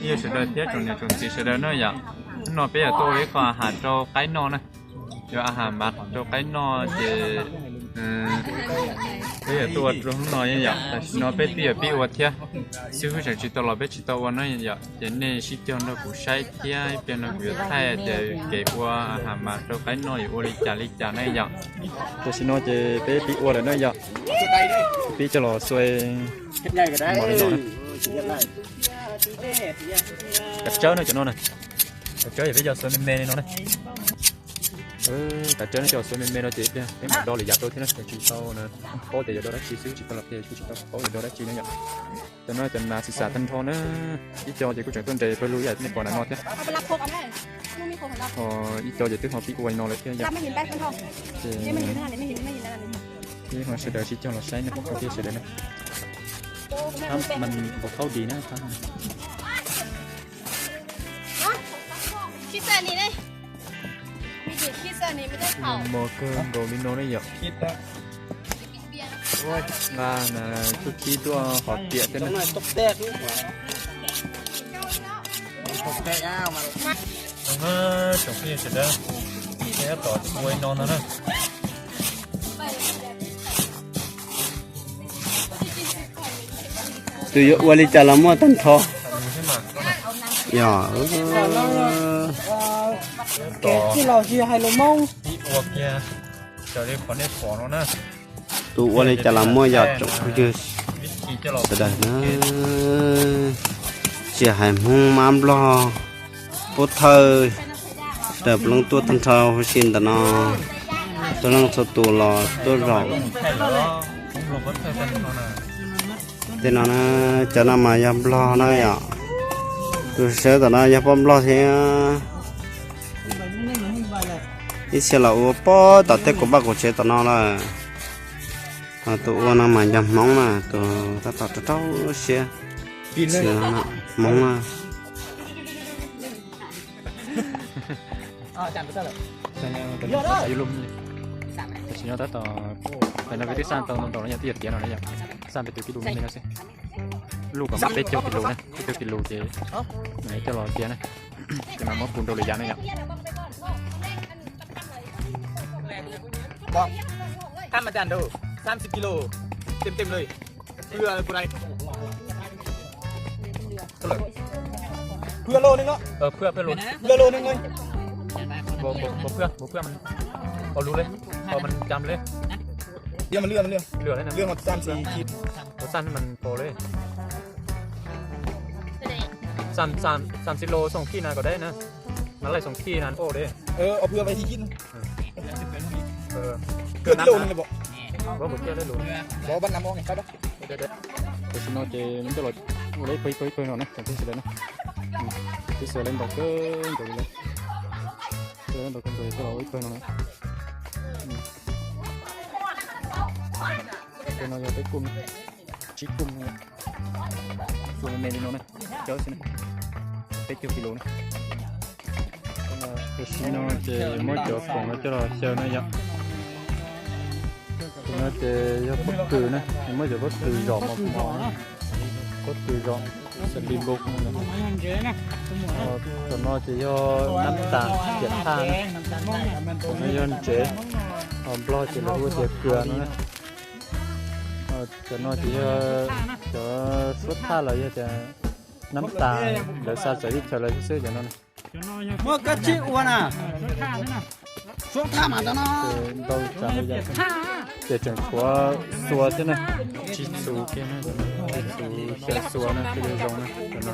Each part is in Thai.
yêu sự đời thiết trong nhà trong chỉ sự đời nữa vậy nó bây giờ tôi cóอาหารcho cái nó này choอาหารmặt cho cái nó thì bây giờ tôi trong nó như vậy nó bây giờ bị vật thiết sư phụ chẳng chỉ tao là bây chỉ tao nó như vậy cho nên sĩ cho nó cũng sai thiết bên nó cũng thay để kể quaอาหารmặt cho cái nóอยู่ลิจาnày vậy cho xin nó chỉ bây bị vật là nó vậy bị cho nó xuôi mỏ lên nó cắt chớ nó cho nó này cắt chớ thì bây giờ xuôi mềm nó này cắt chớ nó cho xuôi mềm nó chỉ cái mặt đo là giặt thôi thế nó chỉ sau nè có thể giờ đó chỉ xíu chỉ còn là thì chỉ có giờ đó chỉ nó nhở cho nó chừng là xịt xả thân thon nữa ít cho thì cũng chẳng tuân đề tôi lưu vậy nên còn là ngon thế ít cho thì tức họ bị quay nó lại thế vậy thì họ sẽ đợi chỉ cho nó say nó có thể sẽ đợi nó mình có khâu gì nữa khôngคิดเส้นนี้เลยมีจุดคิดเส้นนี้ไม่ได้เผา một cái đồ linh nó đấy vậy là chút khi tôi họ tiện thế này tóc tét tóc tét ao mà trong khi sẽ đó sẽ tỏ quay non nữa từ giờ qua đi chả làm mua tân thọ nhỏ cái lò gì hay lò mông đi qua kia chờ đi còn đi phỏ nó nè tụ qua đi chả làm mua giọt trộn chưa từ đây nó chỉ hay mông mám lo bút thơ đập lông tua tân thọ xin tao nó tôi đang sốt tụ lò tôi rau thế nó cho nó mà yam lo nó vậy tôi sẽ tao nó yam lo thì ít xe là ô po tao tết của bác của chế tao nó là tụi nó mà yam móng là tụi tao tao tao xe móng là sai lum chỉ nhớ tới tờ phải nói với cái san tờ nó nó nhận tiền tiền rồi đấy nhỉ san về từ cái lùm này nó sẽ lù cả một cái tiêu kilo này cái tiêu kilo thì này cho lò tiền này thì mà mất cuốn đồ lấy giá này nhỉ bong tham mà đàn đồ 30 kgเต็มเลยเพื่อกูได้เพื่อโลนึงเนาะเพื่อโล เพื่อโลนึงเลยบ่เพื่อมันเอารู้เลยพอมันจำเลย เรื่องมันเรื่อง เหลือเลยนะ เรื่องของ3-4ขีด ตัวสั้นให้มันโตเลย30โลส่งขี้นานก็ได้นะนั่นอะไรส่งขี้นานโป้เลยเอาเพื่อไปที่กินเกิน กิโลนึงเลยบอกบ่หมดเที่ยวได้รู้บอกบ้านน้ำมองไงครับเดี๋ยวxin nó chơi mình cho rồi lấy quay nó nè chẳng thấy gì đấy nè cái sờ lên đầu cơ rồi lên đầu cơ rồi cho nó quay nó nè cái nó cái cung chỉ cung xuống lên nó nè kéo xin cái tiêu kilo nè cái xin nó chơi mỗi chỗ phòng nó cho rồi sờ nó vậy nó chơi bất cứ nè mới giờ bất cứ dọn một món bất cứ dọn sẽ đi bốc còn nó chỉ do năm tảng chuyển than nó dân chế lo chỉ là uống cửa nữa còn nó chỉ cho suốt than là cho năm tảng để sao sẽ ít trở lại xưa cho nó này mua cái chịu quá nè xuống tham mà nó đâu chẳng bây giờ để chẳng có xua thế này chỉ xua kia này chỉ xua xe xua này cái dòng này cho nó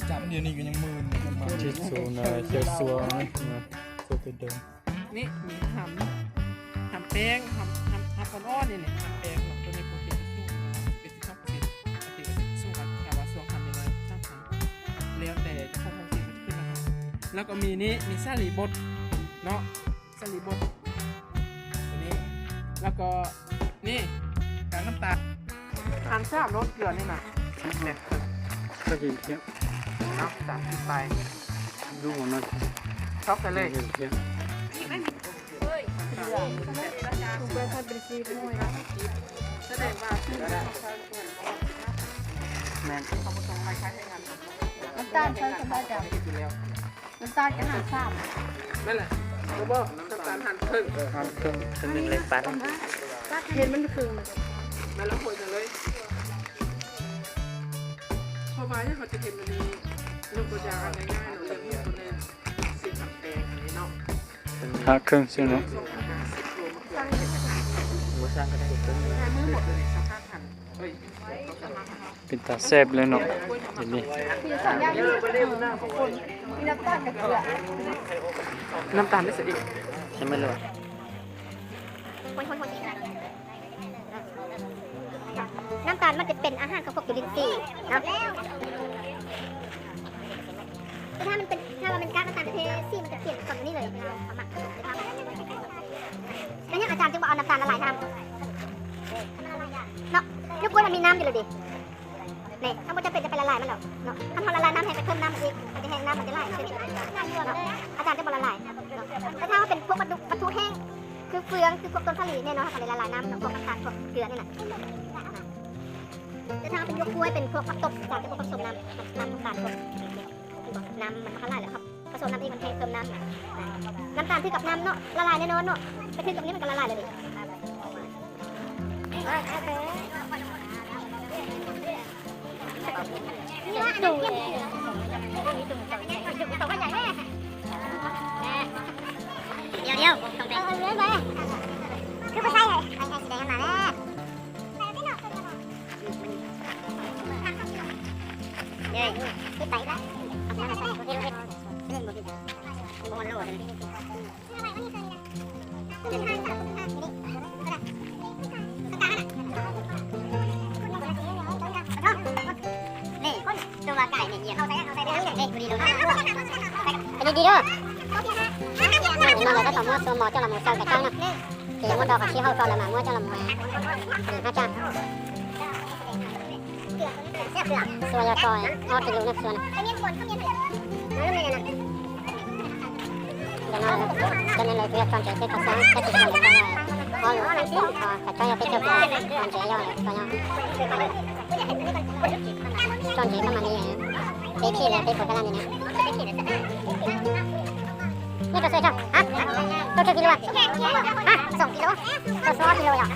chạm điều này cái những mưa chỉ xua này xe xua này xua cái đường นี่มีทำแป้งทำคนอ้อนนี่ทำแป้งตัวนี้ผมเป็นชอบสิสู้กันแต่ว่าส่วนทำยังไงช่างทำแล้วแต่จะคงสิมันขึ้นนะครับแล้วก็มีนี้มีซาลีบดเนาะซาลีบดตัวนี้แล้วก็นี่กากน้ำตาลทานทราบรสเกลือนี่นะเนี่ย ก็กินเยอะ เนาะจากที่ไป ดูมัน ช็อกไปเลย Super bersih semua ya. แม่น เขาผสมไม้ใช้ให้งาน น้ำตาลใช้สบายจัง อยู่แล้ว น้ำตาลจะหาซ้ นั่นแหละแล้วก็น้ำตาลหั่นครึ่ง ทำเครื่องนึงเลยปัด ำเห็นมันคือมัน นั่นแล้วคนกันเลยพอมาเนี่ยเขาจะเห็นมันมีลูกตัวอย่างง่ายๆเราเรียกตัวนี้สีผักแดงอันนี้เนาะ หาเครื่องซิเนาะ บ่สร้างก็ได้เครื่อง แค่มือหมดเลยสภาพผันเฮ้ยเขาจะมา เป็นตาแซ่บเลยเนาะเดี๋ยวนี้ มีสองอย่างที่คนมีน้ำตาลกับเกลือ น้ำตาลได้เสร็จอีก ใช่ไหมล่ะ น้ำตาลมันจะเป็นอาหารของพวกจุลินทรีย์เนาะแต่ถ้ามันเป็นก๊าซน้ำตาลประเภทซี่มันจะเปลี่ยนตรงนี้เลยเอามาแล้วเนี่ยอาจารย์จึงบอกเอาน้ำตาลละลายน้ำเนาะยกเว้นมันมีน้ำอยู่เลยดินี่ถ้ามันจะเป็นจะไปละลายมันหรอกเนาะถ้าพอละลายน้ำแห้งไปเพิ่มน้ำมันอีกมันจะแห้งน้ำมันจะไหลขึ้นอาจารย์จะบอกละลายแต่ถ้าเป็นพวกวัตถุแห้งคือเฟืองคือพวกต้นผลิตเนี่ยเนาะเขาเลยละลายน้ำพวกน้ำตาลพวกเกลือนี่แหละแต่ถ้าเป็นยกกล้วยเป็นพวกผักตบจากที่พวกผสมน้ำน้ำตาลพวกน้ำมันละลายแล้วครับผสมน้ำอีกมันเพิ่มน้ำตาลที่กับน้ำเนาะละลายแน่นอนเนาะไปถึงตรงนี้มันก็ละลายเลยดิดูเดี๋ยวต้องไปคือไปใช่เลยไอ้สีแดงมาแล้วเย้คือไปแล้วเอาไปแล้วเล่นเล่นบอลโลดเลยนี่ตัวไก่เนี่ยเหยียบเอาไปนี่ดีดูไปดีด้วยนี่มาเลยก็ต่อมั่วตัวหมอเจ้าละหมูเจ้ากับเจ้านะที่ยังมั่วดอกกับชี้เข้าตอนละหมามั่วเจ้าละหมูนะจ๊ะส่วนยาปอยเอาติดลูกนักส่วนจะนั่นเลยเพื่อตอนเจ๊ก็สร้างแค่ติดคนเลยก็ได้อ๋อหรือก็จะยังไปเที่ยวกันตอนเจ๊ย่อยก็ยังตอนเจ๊ก็มานี่เจ๊ขี้เลยเจ๊คนกระลานนี่นะนี่ก็สวยจังฮะตัวกิโลฮะ2 กิโลตัว2 กิโลอ่ะ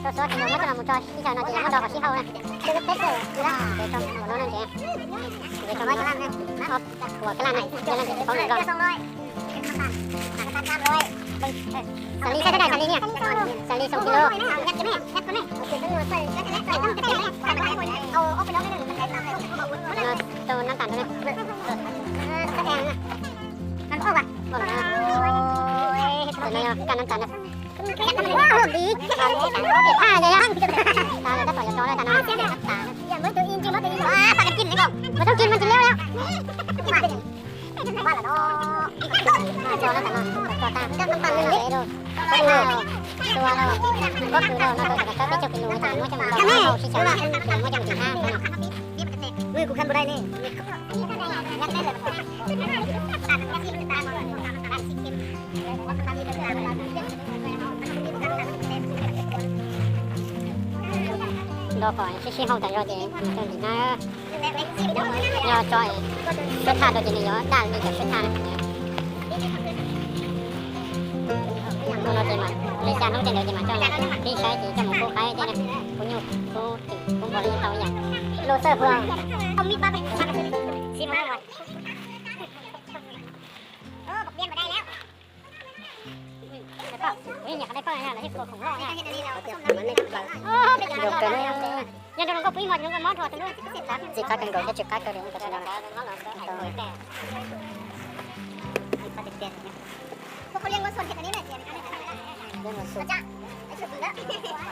ตัว2 กิโลไม่ต้องมามุจอที่จะนอนที่ยังไม่ดอกกับที่เขานะเจ๊ก็เป๊ะเลยดูนะเจ๊ชมหัวโน้นนั่นเจ๊เจ๊ชมหัวกระลานนะหัวกระลานไหนเจ๊นั่นเจ๊ของหนึ่งก่อนสาลีใช้ได้สาลีเนี่ยสาลี2 กิโลยัดจะไหมยัดก็ไหมเอาไปแล้วไม่ได้ตัวน้ำตาลตัวนี้กระแทงนะมันออกอ่ะบอกนะตัวนี้การน้ำตาลนะว้าวดีเก็บผ้าเลยนะตาเลยถ้าต่อยจะจ้อเลยตาน้ำตาอย่ามือตัวอินจริงมั้ยตัวอินว้าปากกินไม่บอกมันต้องกินมันกินเร็วแล้วว่าละเนาะจ้อแล้วตาน้ำจ้อตาน้ำตาลเลยดูตัวเราก็คือเราเราจะไปเจ้ากินลูกตาว่าจะมาเอาชี้ช้าว่าจะมาถึง5มือกูคันบ่ได้นี่ยัดได้เลยตายัดที่มันตาตาสีเข้มว่าตามีตาเวลาดอกก่อนชี้ห้องแต่ยอดเองจนถึงหน้ายอดจอยชุดทาตัวจริงยอดด้านนี้กับชุดทาเราจะมาในจานต้องเจริญจะมาจ้องที่ใช้ที่จมูกคล้ายๆเนี่ยคุณยุคุณถึงคุณบริเขาอย่างโรเซอร์เพื่อนเอามีดมาเป็นซีมาหมดบอกเบี้ยมาได้แล้วแล้วก็อยากได้ก้อนอะไรที่ตัวของเราเนี่ยโอ้เป็นยังไงกันเนี่ยยังโดนก็ปีหมดยังก็มอดถอดกันด้วยสิขากันก่อนจะจุดขากันเดี๋ยวมันก็จะดังพวกเขาเรียกว่าส่วนเห็ดอันนี้แหละเรียกว่าส่วนจ้าไอ้สุดดีแล้ว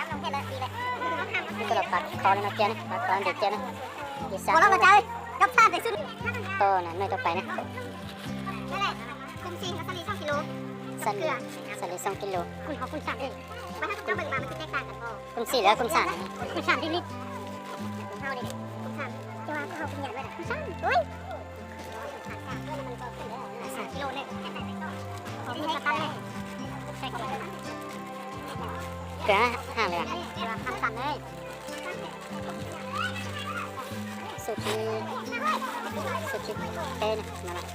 ทำลงเห็ดเลยดีเลยนี่ก็เราปัดคอเลยนะเจ้านะปัดคอเด็กเจ้านะดีสักโอ้แล้วมาเจ้ากับผ้าใส่ชุดโตน่ะไม่ต้องไปนะนั่นแหละคุณซีกับสลี2 กิโลสลี2 กิโลคุณเขาคุณสั่งเองมาถ้าคุณเบิ่งมามันจะแตกต่างกันพอคุณซีแล้วคุณสั่งที่ลิตรคุณเท่าดิคุณสั่งจะว่าเขาเป็นอย่างไรคุณสั่งเฮ้ย3 กิโลเนี่ยของคุณตันเลยแกห่างเลยอ่ะทำสั่นเลย สุกี้เต้นะนั่นแหละ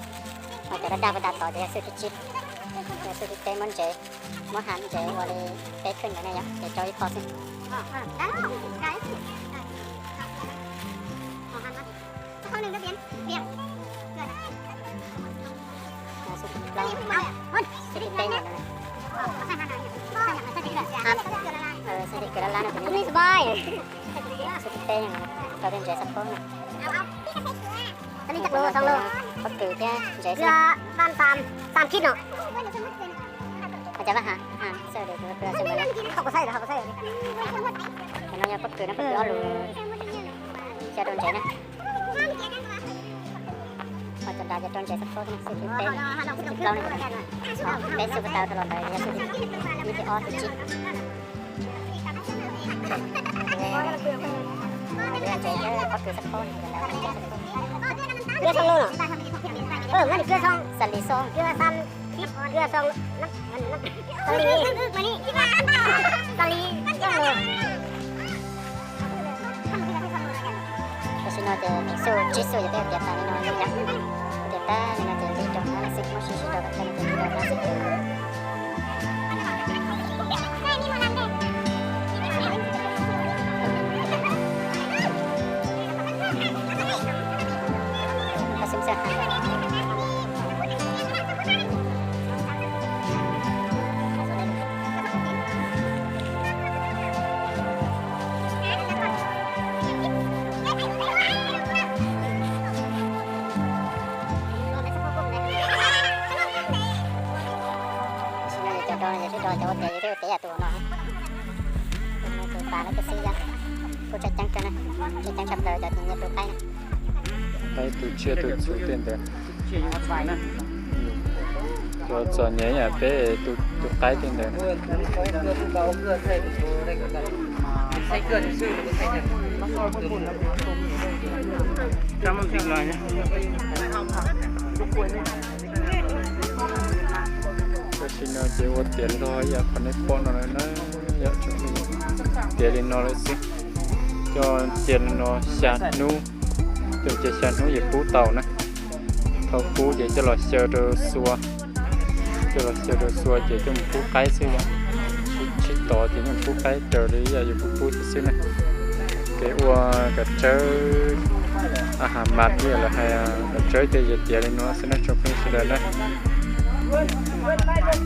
พอจะระดับต่อจะสุกี้ชิปจะสุกี้เต้มันเจ๋มันหันเจ๋ว่าเลยเต้ขึ้นอย่างนี้จะจอยพอสิเขาหนึ่งก็เบียนสุกี้เราสุกี้เต้เนี่ยสติกเกอร์ล้านตัวนี้สบายสุกี้เต้เนี่ยก็เป็นเจ๋สักคนนะตอนนี้จะโล2 โลก็คือแค่เจ๋สักบ้าน3 คิดเนาะอาจจะว่าหาเสื้อเด็กเสื้อเสื้อเลยเขาก็ใส่แล้วแต่น้องยังก็คือน้ำเปลือกลูจะโดนเจ๋นะพอจะได้จะโดนเจ๋สักคนนะสุกี้เต้เราเนี่ยเป็นสุกี้เต้ตลอดเลยจะสุกี้มีที่ออสจิเรือเจ๋ก็คือสักคนเรือ2 โลเนาะงั้นเรือ2 สันลิซองเรือ3 คิดเรือ2สลีมานี่สลีก็ชิโนเตมิโซจิโซจะเป็นเดียตานี่น้อยยักษ์เดียตานี่น่าจะดีตรงนั้นสิโมชิชิโตะกันเป็นเรือสิผสมเสื้อผ้าจะเตะตัวน้องตัวปลาแล้วจะซื้อยังกูจะจังกันนะจะจังจับเลยจะยิงตัวใครนะ Đây tụi chưa tụi số tiền đấy. Chưa như vậy nè. Rồi giờ nhớ nhà bé tụi cái tiền đấy. Xây cửa thì sư nó xây được. Cho mình tìm lại nhé. Cái xin nó chỉ có tiền thôi, giờ còn cái con nó giờ chuẩn bị tiền nó lại xí cho tiền nó sạt nu, cho chơi sạt nu về phú tàu nè, tàu phú để cho nó sờ được xua, cho nó sờ được xua để cho mình phú cái xí vậy, chỉ tỏ thì mình phú cái chờ đi giờ phú xí nè, cái ua cái chơi hàm mặt như là hay cái chơi thì giờ tiền nó sẽ nó chụp hình sẽ đấy.